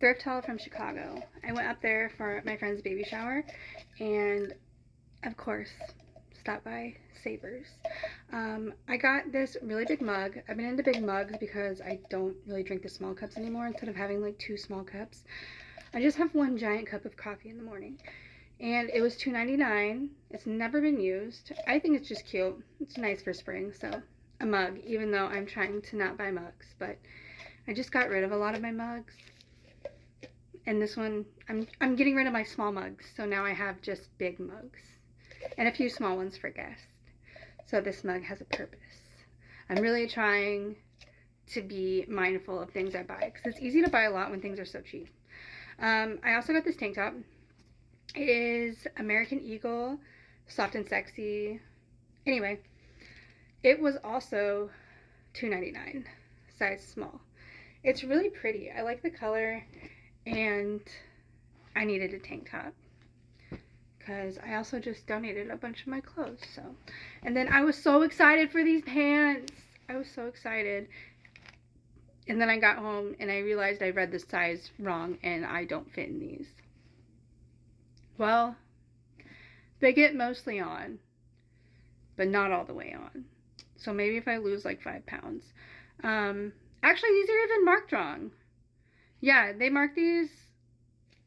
Thrift haul from Chicago. I went up there for my friend's baby shower, and of course, stopped by Savers. I got this really big mug. I've been into big mugs because I don't really drink the small cups anymore. Instead of having like 2 small cups, I just have one giant cup of coffee in the morning. And it was $2.99. It's never been used. I think it's just cute. It's nice for spring, so a mug, even though I'm trying to not buy mugs. But I just got rid of a lot of my mugs. And this one, I'm getting rid of my small mugs, so now I have just big mugs and a few small ones for guests. So this mug has a purpose. I'm really trying to be mindful of things I buy because it's easy to buy a lot when things are so cheap. I also got this tank top. It is American Eagle, soft and sexy. Anyway, it was also $2.99, size small. It's really pretty. I like the color, and I needed a tank top because I also just donated a bunch of my clothes. So, and then I was so excited for these pants. I was so excited. And then I got home and I realized I read the size wrong and I don't fit in these. Well, they get mostly on, but not all the way on. So maybe if I lose like 5 pounds. Actually, these are even marked wrong. Yeah, they marked these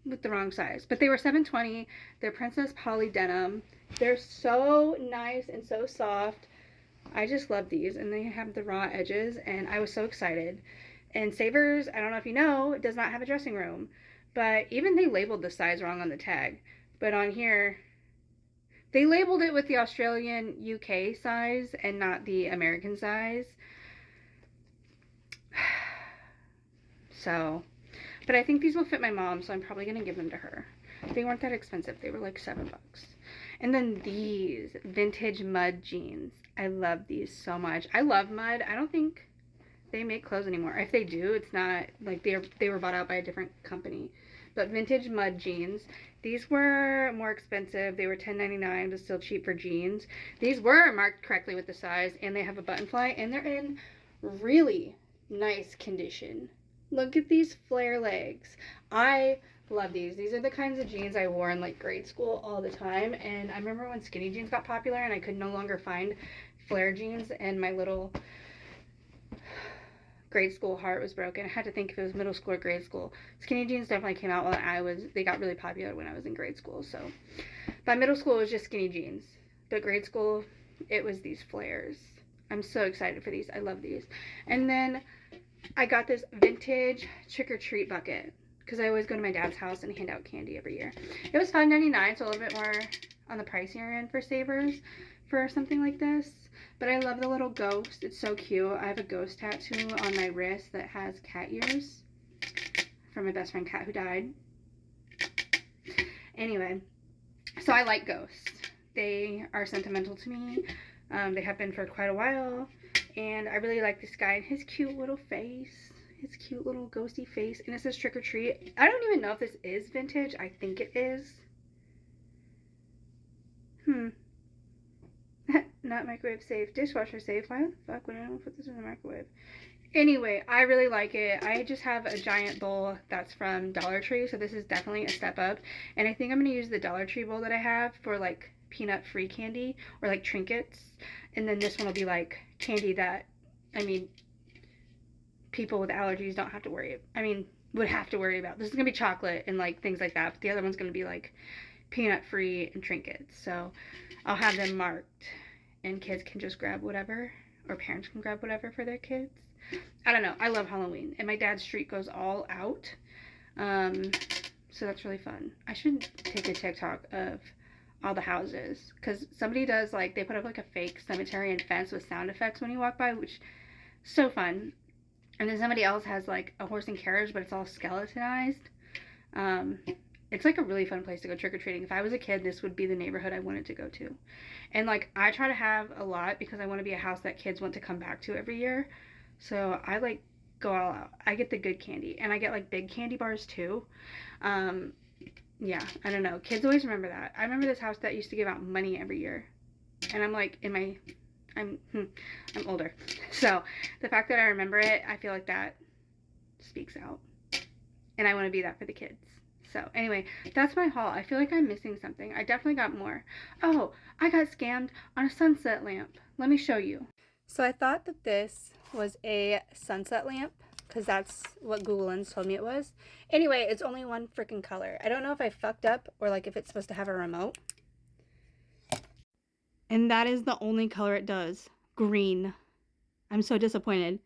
with the wrong size, but they were $7.20. They're Princess Polly denim. They're so nice and so soft. I just love these, and they have the raw edges, and I was so excited. And Savers, I don't know if you know, it does not have a dressing room, but even they labeled the size wrong on the tag. But on here, they labeled it with the Australian UK size and not the American size. So, but I think these will fit my mom, so I'm probably going to give them to her. They weren't that expensive. They were like $7. And then these vintage mud jeans. I love these so much. I love mud. I don't think they make clothes anymore. If they do, it's not like they were bought out by a different company. But vintage mud jeans. These were more expensive. They were $10.99, but still cheap for jeans. These were marked correctly with the size, and they have a button fly, and they're in really nice condition. Look at these flare legs. I love these. These are the kinds of jeans I wore in like grade school all the time. And I remember when skinny jeans got popular and I could no longer find flare jeans, and my little grade school heart was broken. I had to think if it was middle school or grade school. Skinny jeans definitely came out when they got really popular when I was in grade school. So by middle school, it was just skinny jeans. But grade school, it was these flares. I'm so excited for these. I love these. And then I got this vintage trick-or-treat bucket because I always go to my dad's house and hand out candy every year. It was $5.99, so a little bit more on the pricier end for Savers for something like this. But I love the little ghost. It's so cute. I have a ghost tattoo on my wrist that has cat ears from my best friend Cat who died. Anyway, so I like ghosts. They are sentimental to me. They have been for quite a while. And I really like this guy and his cute little face. His cute little ghosty face. And it says trick or treat. I don't even know if this is vintage. I think it is. Not microwave safe. Dishwasher safe. Why the fuck would I put this in the microwave? Anyway, I really like it. I just have a giant bowl that's from Dollar Tree. So this is definitely a step up. And I think I'm going to use the Dollar Tree bowl that I have for like peanut free candy or like trinkets. And then this one will be like candy that, I mean, people with allergies don't have to worry. Would have to worry about. This is going to be chocolate and like things like that. But the other one's going to be like peanut free and trinkets. So I'll have them marked and kids can just grab whatever, or parents can grab whatever for their kids. I don't know. I love Halloween. And my dad's street goes all out. So that's really fun. I should take a TikTok of all the houses, because somebody does like, they put up like a fake cemetery and fence with sound effects when you walk by, which is so fun. And then somebody else has like a horse and carriage, but it's all skeletonized. It's like a really fun place to go trick-or-treating. If I was a kid, this would be the neighborhood I wanted to go to. And like, I try to have a lot because I want to be a house that kids want to come back to every year. So I like go all out. I get the good candy, and I get like big candy bars too. Yeah, I don't know. Kids always remember that. I remember this house that used to give out money every year. And I'm like, I'm older. So the fact that I remember it, I feel like that speaks out. and I want to be that for the kids. So anyway, that's my haul. I feel like I'm missing something. I definitely got more. Oh, I got scammed on a sunset lamp. Let me show you. So I thought that this was a sunset lamp because that's what Google Lens told me it was. Anyway, it's only one freaking color. I don't know if I fucked up or like if it's supposed to have a remote. And that is the only color it does. Green. I'm so disappointed.